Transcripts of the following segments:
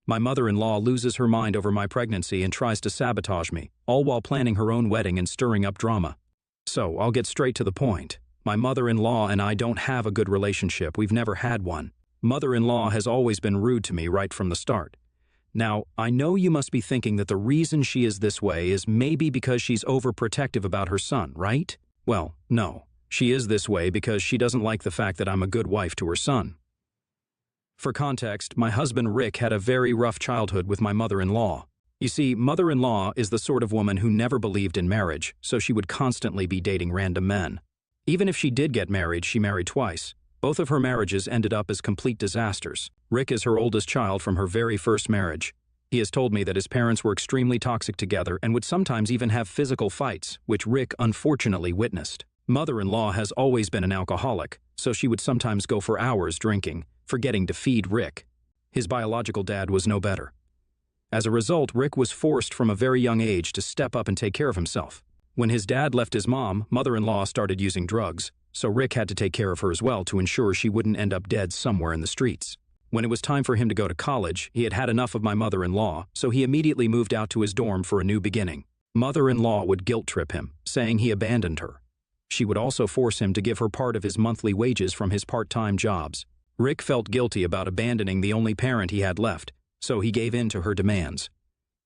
My mother-in-law loses her mind over my pregnancy and tries to sabotage me, all while planning her own wedding and stirring up drama. So, I'll get straight to the point. My mother-in-law and I don't have a good relationship. We've never had one. Mother-in-law has always been rude to me right from the start. Now, I know you must be thinking that the reason she is this way is maybe because she's overprotective about her son, right? Well, no. She is this way because she doesn't like the fact that I'm a good wife to her son. For context, my husband Rick had a very rough childhood with my mother-in-law. You see, mother-in-law is the sort of woman who never believed in marriage, so she would constantly be dating random men. Even if she did get married, she married twice. Both of her marriages ended up as complete disasters. Rick is her oldest child from her very first marriage. He has told me that his parents were extremely toxic together and would sometimes even have physical fights, which Rick unfortunately witnessed. Mother-in-law has always been an alcoholic, so she would sometimes go for hours drinking, forgetting to feed Rick. His biological dad was no better. As a result, Rick was forced from a very young age to step up and take care of himself. When his dad left his mom, mother-in-law started using drugs, so Rick had to take care of her as well to ensure she wouldn't end up dead somewhere in the streets. When it was time for him to go to college, he had had enough of my mother-in-law, so he immediately moved out to his dorm for a new beginning. Mother-in-law would guilt-trip him, saying he abandoned her. She would also force him to give her part of his monthly wages from his part-time jobs. Rick felt guilty about abandoning the only parent he had left, so he gave in to her demands.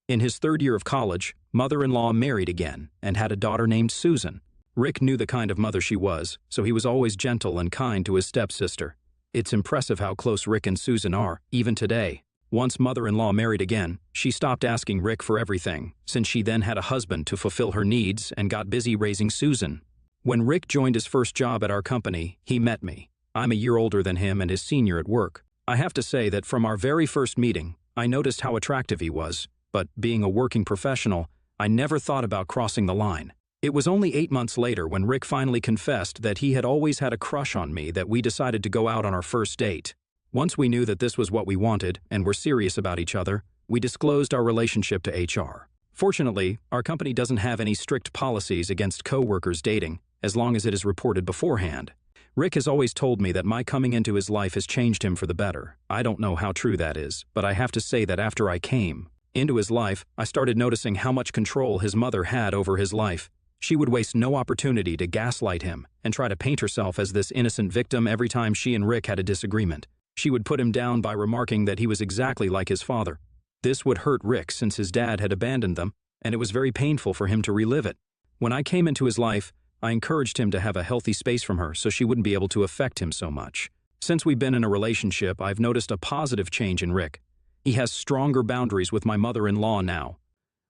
In his third year of college, mother-in-law married again and had a daughter named Susan. Rick knew the kind of mother she was, so he was always gentle and kind to his stepsister. It's impressive how close Rick and Susan are, even today. Once mother-in-law married again, she stopped asking Rick for everything, since she then had a husband to fulfill her needs and got busy raising Susan. When Rick joined his first job at our company, he met me. I'm a year older than him and his senior at work. I have to say that from our very first meeting, I noticed how attractive he was, but being a working professional, I never thought about crossing the line. It was only 8 months later when Rick finally confessed that he had always had a crush on me that we decided to go out on our first date. Once we knew that this was what we wanted and were serious about each other, we disclosed our relationship to HR. Fortunately, our company doesn't have any strict policies against co-workers dating, as long as it is reported beforehand. Rick has always told me that my coming into his life has changed him for the better. I don't know how true that is, but I have to say that after I came into his life, I started noticing how much control his mother had over his life. She would waste no opportunity to gaslight him and try to paint herself as this innocent victim every time she and Rick had a disagreement. She would put him down by remarking that he was exactly like his father. This would hurt Rick since his dad had abandoned them, and it was very painful for him to relive it. When I came into his life, I encouraged him to have a healthy space from her so she wouldn't be able to affect him so much. Since we've been in a relationship, I've noticed a positive change in Rick. He has stronger boundaries with my mother-in-law now.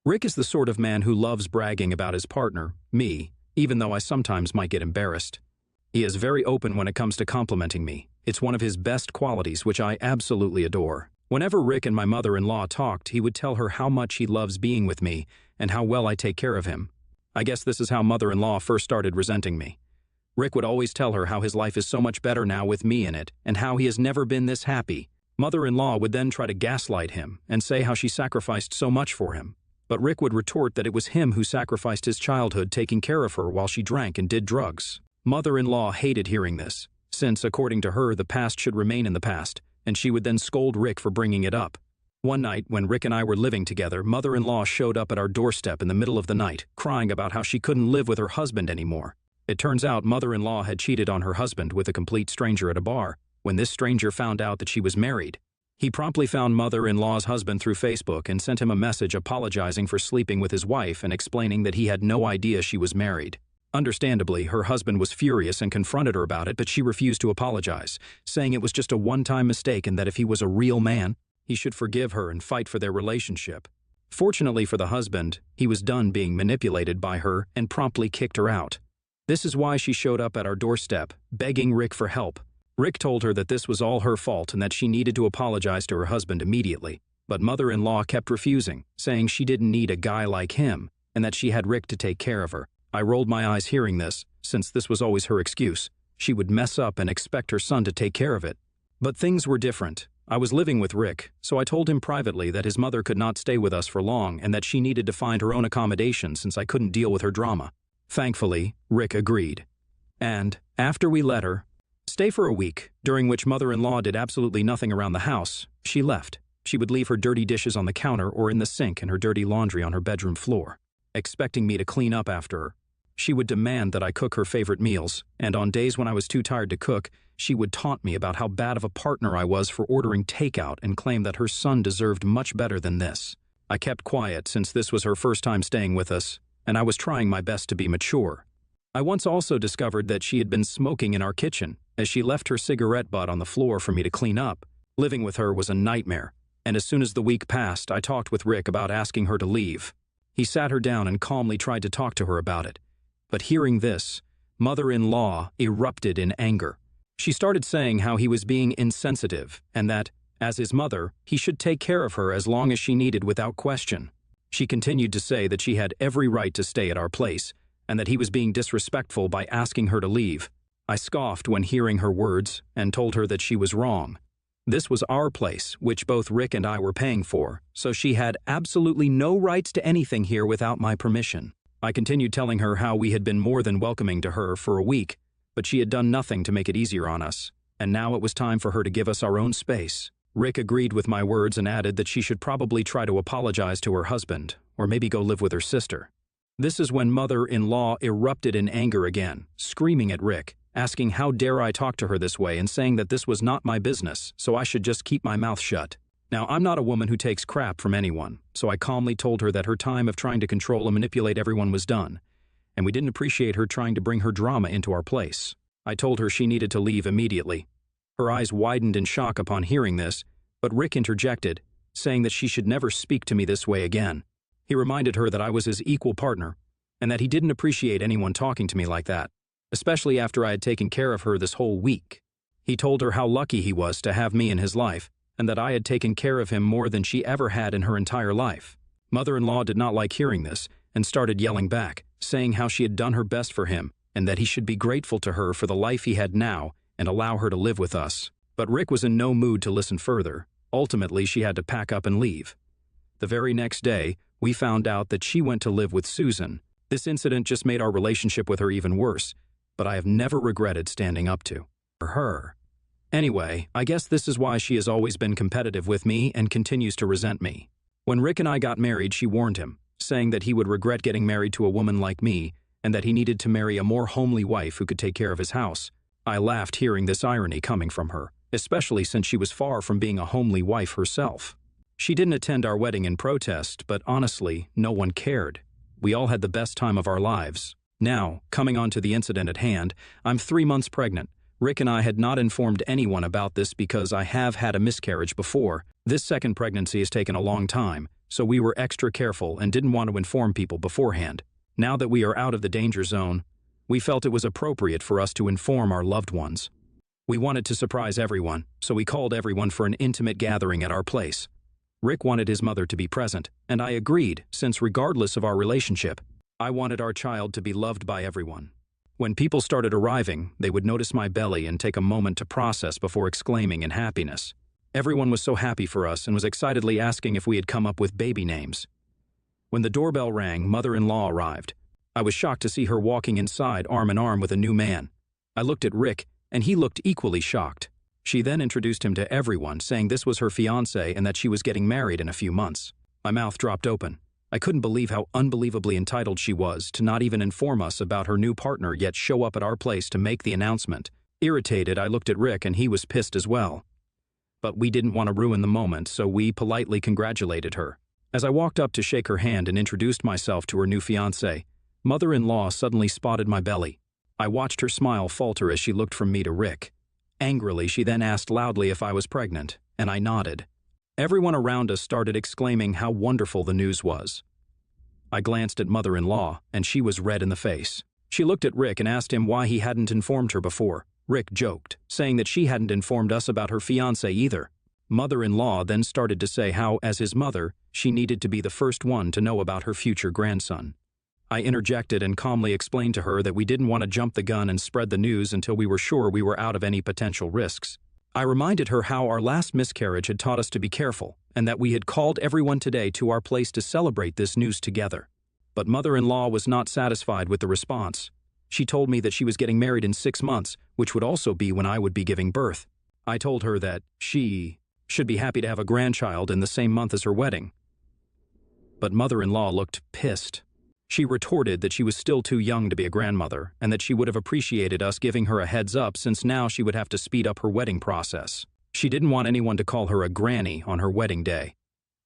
Rick is the sort of man who loves bragging about his partner, me, even though I sometimes might get embarrassed. He is very open when it comes to complimenting me. It's one of his best qualities, which I absolutely adore. Whenever Rick and my mother-in-law talked, he would tell her how much he loves being with me and how well I take care of him. I guess this is how mother-in-law first started resenting me. Rick would always tell her how his life is so much better now with me in it and how he has never been this happy. Mother-in-law would then try to gaslight him and say how she sacrificed so much for him. But Rick would retort that it was him who sacrificed his childhood taking care of her while she drank and did drugs. Mother-in-law hated hearing this, since, according to her, the past should remain in the past, and she would then scold Rick for bringing it up. One night, when Rick and I were living together, mother-in-law showed up at our doorstep in the middle of the night, crying about how she couldn't live with her husband anymore. It turns out mother-in-law had cheated on her husband with a complete stranger at a bar. When this stranger found out that she was married, he promptly found mother-in-law's husband through Facebook and sent him a message apologizing for sleeping with his wife and explaining that he had no idea she was married. Understandably, her husband was furious and confronted her about it, but she refused to apologize, saying it was just a one-time mistake and that if he was a real man, he should forgive her and fight for their relationship. Fortunately for the husband, he was done being manipulated by her and promptly kicked her out. This is why she showed up at our doorstep, begging Rick for help. Rick told her that this was all her fault and that she needed to apologize to her husband immediately. But mother-in-law kept refusing, saying she didn't need a guy like him and that she had Rick to take care of her. I rolled my eyes hearing this, since this was always her excuse. She would mess up and expect her son to take care of it. But things were different. I was living with Rick, so I told him privately that his mother could not stay with us for long and that she needed to find her own accommodation since I couldn't deal with her drama. Thankfully, Rick agreed. And, after we let her stay for a week, during which mother-in-law did absolutely nothing around the house, she left. She would leave her dirty dishes on the counter or in the sink and her dirty laundry on her bedroom floor, expecting me to clean up after her. She would demand that I cook her favorite meals, and on days when I was too tired to cook, she would taunt me about how bad of a partner I was for ordering takeout and claim that her son deserved much better than this. I kept quiet since this was her first time staying with us, and I was trying my best to be mature. I once also discovered that she had been smoking in our kitchen as she left her cigarette butt on the floor for me to clean up. Living with her was a nightmare, and as soon as the week passed, I talked with Rick about asking her to leave. He sat her down and calmly tried to talk to her about it. But hearing this, mother-in-law erupted in anger. She started saying how he was being insensitive and that, as his mother, he should take care of her as long as she needed without question. She continued to say that she had every right to stay at our place and that he was being disrespectful by asking her to leave. I scoffed when hearing her words and told her that she was wrong. This was our place, which both Rick and I were paying for, so she had absolutely no rights to anything here without my permission. I continued telling her how we had been more than welcoming to her for a week, but she had done nothing to make it easier on us, and now it was time for her to give us our own space. Rick agreed with my words and added that she should probably try to apologize to her husband, or maybe go live with her sister. This is when mother-in-law erupted in anger again, screaming at Rick, asking how dare I talk to her this way and saying that this was not my business, so I should just keep my mouth shut. Now, I'm not a woman who takes crap from anyone, so I calmly told her that her time of trying to control and manipulate everyone was done, and we didn't appreciate her trying to bring her drama into our place. I told her she needed to leave immediately. Her eyes widened in shock upon hearing this, but Rick interjected, saying that she should never speak to me this way again. He reminded her that I was his equal partner, and that he didn't appreciate anyone talking to me like that, especially after I had taken care of her this whole week. He told her how lucky he was to have me in his life, and that I had taken care of him more than she ever had in her entire life. Mother-in-law did not like hearing this, and started yelling back, saying how she had done her best for him, and that he should be grateful to her for the life he had now and allow her to live with us. But Rick was in no mood to listen further. Ultimately, she had to pack up and leave. The very next day, we found out that she went to live with Susan. This incident just made our relationship with her even worse, but I have never regretted standing up to her. Anyway, I guess this is why she has always been competitive with me and continues to resent me. When Rick and I got married, she warned him, saying that he would regret getting married to a woman like me and that he needed to marry a more homely wife who could take care of his house. I laughed hearing this irony coming from her, especially since she was far from being a homely wife herself. She didn't attend our wedding in protest, but honestly, no one cared. We all had the best time of our lives. Now, coming on to the incident at hand, I'm 3 months pregnant. Rick and I had not informed anyone about this because I have had a miscarriage before. This second pregnancy has taken a long time, so we were extra careful and didn't want to inform people beforehand. Now that we are out of the danger zone, we felt it was appropriate for us to inform our loved ones. We wanted to surprise everyone, so we called everyone for an intimate gathering at our place. Rick wanted his mother to be present, and I agreed, since regardless of our relationship, I wanted our child to be loved by everyone. When people started arriving, they would notice my belly and take a moment to process before exclaiming in happiness. Everyone was so happy for us and was excitedly asking if we had come up with baby names. When the doorbell rang, mother-in-law arrived. I was shocked to see her walking inside arm in arm with a new man. I looked at Rick, and he looked equally shocked. She then introduced him to everyone, saying this was her fiancé and that she was getting married in a few months. My mouth dropped open. I couldn't believe how unbelievably entitled she was to not even inform us about her new partner yet show up at our place to make the announcement. Irritated, I looked at Rick and he was pissed as well. But we didn't want to ruin the moment, so we politely congratulated her. As I walked up to shake her hand and introduced myself to her new fiancé, mother-in-law suddenly spotted my belly. I watched her smile falter as she looked from me to Rick. Angrily, she then asked loudly if I was pregnant, and I nodded. Everyone around us started exclaiming how wonderful the news was. I glanced at mother-in-law, and she was red in the face. She looked at Rick and asked him why he hadn't informed her before. Rick joked, saying that she hadn't informed us about her fiancé either. Mother-in-law then started to say how, as his mother, she needed to be the first one to know about her future grandson. I interjected and calmly explained to her that we didn't want to jump the gun and spread the news until we were sure we were out of any potential risks. I reminded her how our last miscarriage had taught us to be careful, and that we had called everyone today to our place to celebrate this news together. But mother-in-law was not satisfied with the response. She told me that she was getting married in 6 months, which would also be when I would be giving birth. I told her that she Should be happy to have a grandchild in the same month as her wedding. But mother-in-law looked pissed. She retorted that she was still too young to be a grandmother and that she would have appreciated us giving her a heads up since now she would have to speed up her wedding process. She didn't want anyone to call her a granny on her wedding day.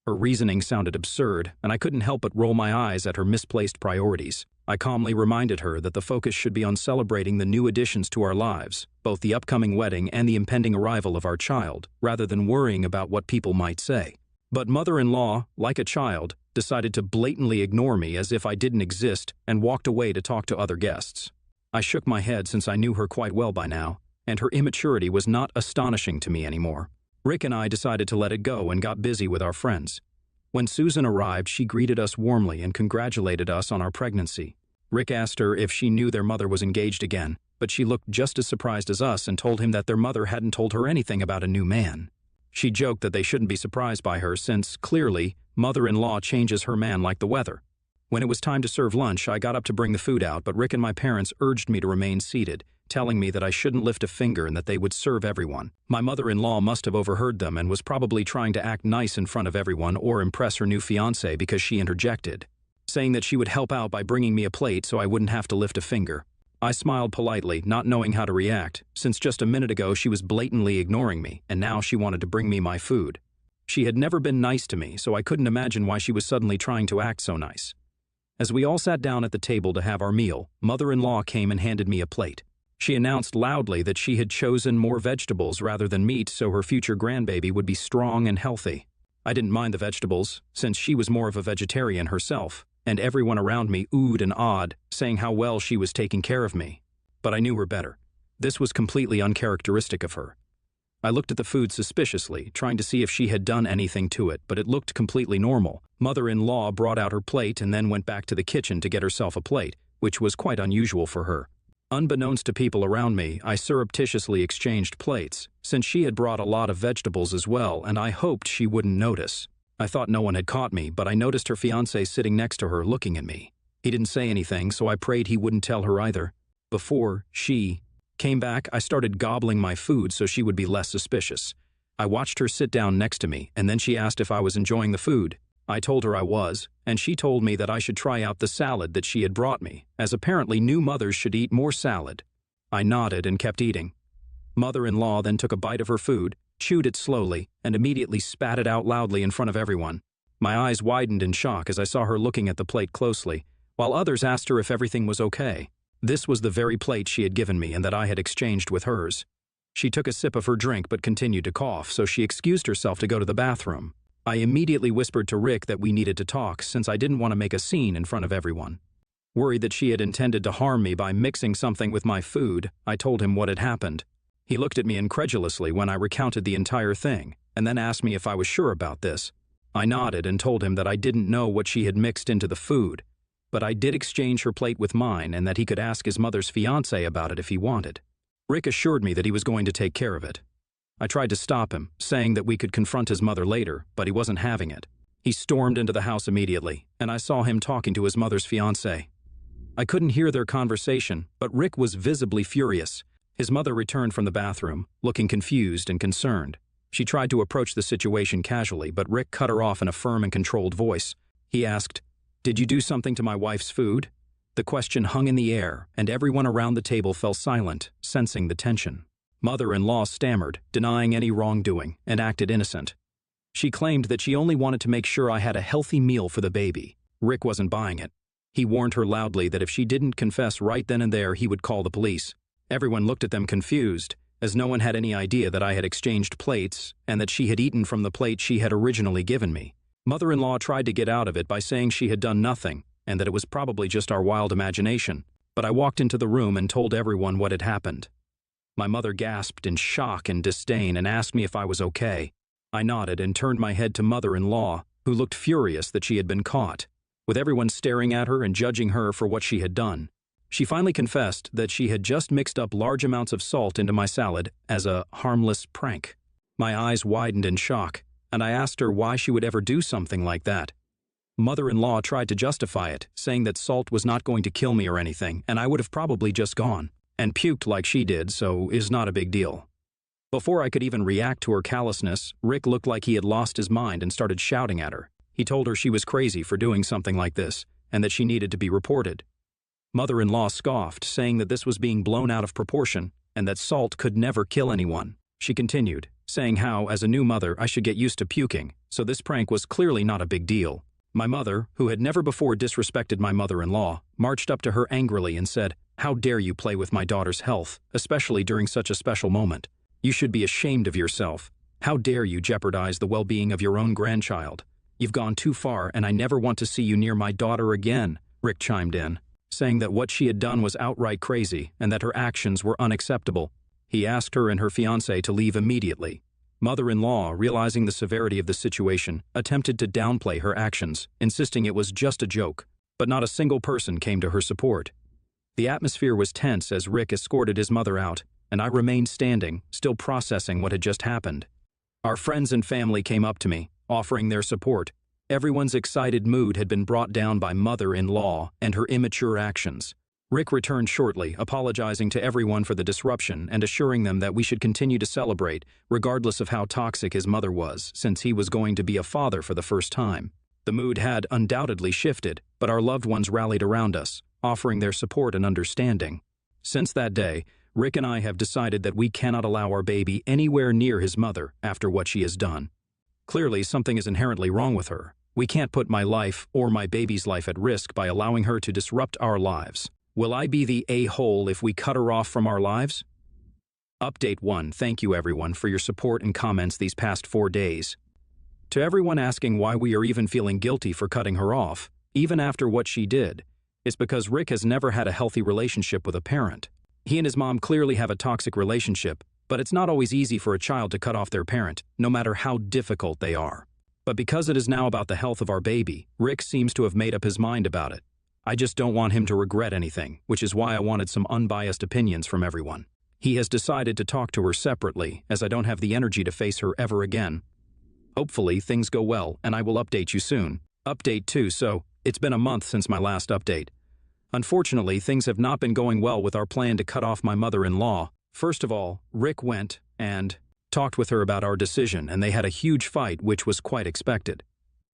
Her reasoning sounded absurd, and I couldn't help but roll my eyes at her misplaced priorities. I calmly reminded her that the focus should be on celebrating the new additions to our lives, both the upcoming wedding and the impending arrival of our child, rather than worrying about what people might say. But mother-in-law, like a child, decided to blatantly ignore me as if I didn't exist and walked away to talk to other guests. I shook my head since I knew her quite well by now, and her immaturity was not astonishing to me anymore. Rick and I decided to let it go and got busy with our friends. When Susan arrived, she greeted us warmly and congratulated us on our pregnancy. Rick asked her if she knew their mother was engaged again, but she looked just as surprised as us and told him that their mother hadn't told her anything about a new man. She joked that they shouldn't be surprised by her since, clearly, mother-in-law changes her man like the weather. When it was time to serve lunch, I got up to bring the food out, but Rick and my parents urged me to remain seated, telling me that I shouldn't lift a finger and that they would serve everyone. My mother-in-law must have overheard them and was probably trying to act nice in front of everyone or impress her new fiancé because she interjected, saying that she would help out by bringing me a plate so I wouldn't have to lift a finger. I smiled politely, not knowing how to react, since just a minute ago she was blatantly ignoring me, and now she wanted to bring me my food. She had never been nice to me, so I couldn't imagine why she was suddenly trying to act so nice. As we all sat down at the table to have our meal, mother-in-law came and handed me a plate. She announced loudly that she had chosen more vegetables rather than meat so her future grandbaby would be strong and healthy. I didn't mind the vegetables, since she was more of a vegetarian herself, and everyone around me oohed and awed, saying how well she was taking care of me. But I knew her better. This was completely uncharacteristic of her. I looked at the food suspiciously, trying to see if she had done anything to it, but it looked completely normal. Mother-in-law brought out her plate and then went back to the kitchen to get herself a plate, which was quite unusual for her. Unbeknownst to people around me, I surreptitiously exchanged plates, since she had brought a lot of vegetables as well, and I hoped she wouldn't notice. I thought no one had caught me, but I noticed her fiancé sitting next to her looking at me. He didn't say anything, so I prayed he wouldn't tell her either. Before she came back, I started gobbling my food so she would be less suspicious. I watched her sit down next to me, and then she asked if I was enjoying the food. I told her I was, and she told me that I should try out the salad that she had brought me, as apparently new mothers should eat more salad. I nodded and kept eating. Mother-in-law then took a bite of her food, chewed it slowly, and immediately spat it out loudly in front of everyone. My eyes widened in shock as I saw her looking at the plate closely, while others asked her if everything was okay. This was the very plate she had given me and that I had exchanged with hers. She took a sip of her drink but continued to cough, so she excused herself to go to the bathroom. I immediately whispered to Rick that we needed to talk since I didn't want to make a scene in front of everyone. Worried that she had intended to harm me by mixing something with my food, I told him what had happened. He looked at me incredulously when I recounted the entire thing, and then asked me if I was sure about this. I nodded and told him that I didn't know what she had mixed into the food, but I did exchange her plate with mine and that he could ask his mother's fiancé about it if he wanted. Rick assured me that he was going to take care of it. I tried to stop him, saying that we could confront his mother later, but he wasn't having it. He stormed into the house immediately, and I saw him talking to his mother's fiancé. I couldn't hear their conversation, but Rick was visibly furious. His mother returned from the bathroom, looking confused and concerned. She tried to approach the situation casually, but Rick cut her off in a firm and controlled voice. He asked, "Did you do something to my wife's food?" The question hung in the air, and everyone around the table fell silent, sensing the tension. Mother-in-law stammered, denying any wrongdoing, and acted innocent. She claimed that she only wanted to make sure I had a healthy meal for the baby. Rick wasn't buying it. He warned her loudly that if she didn't confess right then and there, he would call the police. Everyone looked at them confused, as no one had any idea that I had exchanged plates and that she had eaten from the plate she had originally given me. Mother-in-law tried to get out of it by saying she had done nothing and that it was probably just our wild imagination, but I walked into the room and told everyone what had happened. My mother gasped in shock and disdain and asked me if I was okay. I nodded and turned my head to mother-in-law, who looked furious that she had been caught, with everyone staring at her and judging her for what she had done. She finally confessed that she had just mixed up large amounts of salt into my salad as a harmless prank. My eyes widened in shock, and I asked her why she would ever do something like that. Mother-in-law tried to justify it, saying that salt was not going to kill me or anything, and I would have probably just gone and puked like she did, so is not a big deal. Before I could even react to her callousness, Rick looked like he had lost his mind and started shouting at her. He told her she was crazy for doing something like this, and that she needed to be reported. Mother-in-law scoffed, saying that this was being blown out of proportion, and that salt could never kill anyone. She continued, saying how, as a new mother, I should get used to puking, so this prank was clearly not a big deal. My mother, who had never before disrespected my mother-in-law, marched up to her angrily and said, "How dare you play with my daughter's health, especially during such a special moment? You should be ashamed of yourself. How dare you jeopardize the well-being of your own grandchild? You've gone too far, and I never want to see you near my daughter again," Rick chimed in, saying that what she had done was outright crazy and that her actions were unacceptable. He asked her and her fiancé to leave immediately. Mother-in-law, realizing the severity of the situation, attempted to downplay her actions, insisting it was just a joke, but not a single person came to her support. The atmosphere was tense as Rick escorted his mother out, and I remained standing, still processing what had just happened. Our friends and family came up to me, offering their support. Everyone's excited mood had been brought down by mother-in-law and her immature actions. Rick returned shortly, apologizing to everyone for the disruption and assuring them that we should continue to celebrate, regardless of how toxic his mother was, since he was going to be a father for the first time. The mood had undoubtedly shifted, but our loved ones rallied around us, offering their support and understanding. Since that day, Rick and I have decided that we cannot allow our baby anywhere near his mother after what she has done. Clearly, something is inherently wrong with her. We can't put my life or my baby's life at risk by allowing her to disrupt our lives. Will I be the a-hole if we cut her off from our lives? Update 1. Thank you everyone for your support and comments these past 4 days. To everyone asking why we are even feeling guilty for cutting her off, even after what she did, it's because Rick has never had a healthy relationship with a parent. He and his mom clearly have a toxic relationship, but it's not always easy for a child to cut off their parent, no matter how difficult they are. But because it is now about the health of our baby, Rick seems to have made up his mind about it. I just don't want him to regret anything, which is why I wanted some unbiased opinions from everyone. He has decided to talk to her separately, as I don't have the energy to face her ever again. Hopefully, things go well, and I will update you soon. Update 2. So, it's been a month since my last update. Unfortunately, things have not been going well with our plan to cut off my mother-in-law. First of all, Rick went and talked with her about our decision, and they had a huge fight, which was quite expected.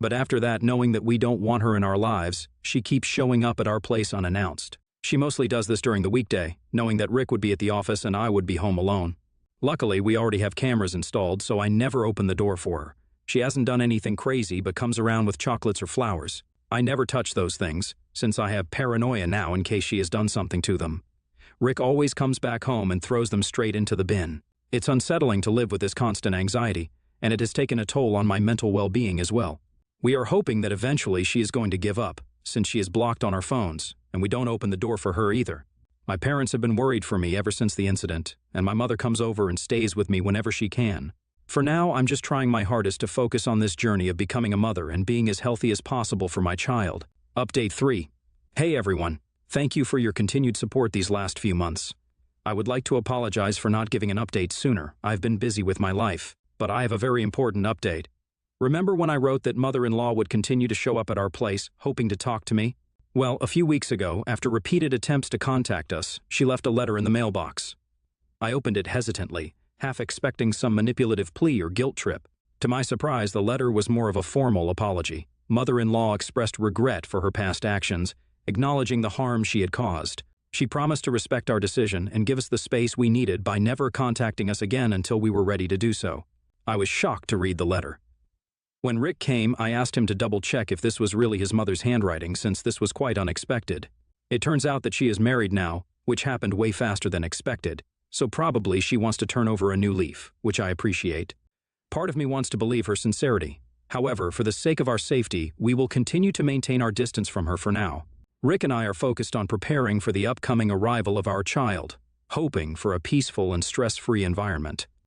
But after that, knowing that we don't want her in our lives, she keeps showing up at our place unannounced. She mostly does this during the weekday, knowing that Rick would be at the office and I would be home alone. Luckily, we already have cameras installed, so I never open the door for her. She hasn't done anything crazy but comes around with chocolates or flowers. I never touch those things, since I have paranoia now in case she has done something to them. Rick always comes back home and throws them straight into the bin. It's unsettling to live with this constant anxiety, and it has taken a toll on my mental well-being as well. We are hoping that eventually she is going to give up, since she is blocked on our phones, and we don't open the door for her either. My parents have been worried for me ever since the incident, and my mother comes over and stays with me whenever she can. For now, I'm just trying my hardest to focus on this journey of becoming a mother and being as healthy as possible for my child. Update 3. Hey everyone, thank you for your continued support these last few months. I would like to apologize for not giving an update sooner. I've been busy with my life, but I have a very important update. Remember when I wrote that mother-in-law would continue to show up at our place, hoping to talk to me? Well, a few weeks ago, after repeated attempts to contact us, she left a letter in the mailbox. I opened it hesitantly, half expecting some manipulative plea or guilt trip. To my surprise, the letter was more of a formal apology. Mother-in-law expressed regret for her past actions, acknowledging the harm she had caused. She promised to respect our decision and give us the space we needed by never contacting us again until we were ready to do so. I was shocked to read the letter. When Rick came, I asked him to double-check if this was really his mother's handwriting, since this was quite unexpected. It turns out that she is married now, which happened way faster than expected, so probably she wants to turn over a new leaf, which I appreciate. Part of me wants to believe her sincerity. However, for the sake of our safety, we will continue to maintain our distance from her for now. Rick and I are focused on preparing for the upcoming arrival of our child, hoping for a peaceful and stress-free environment.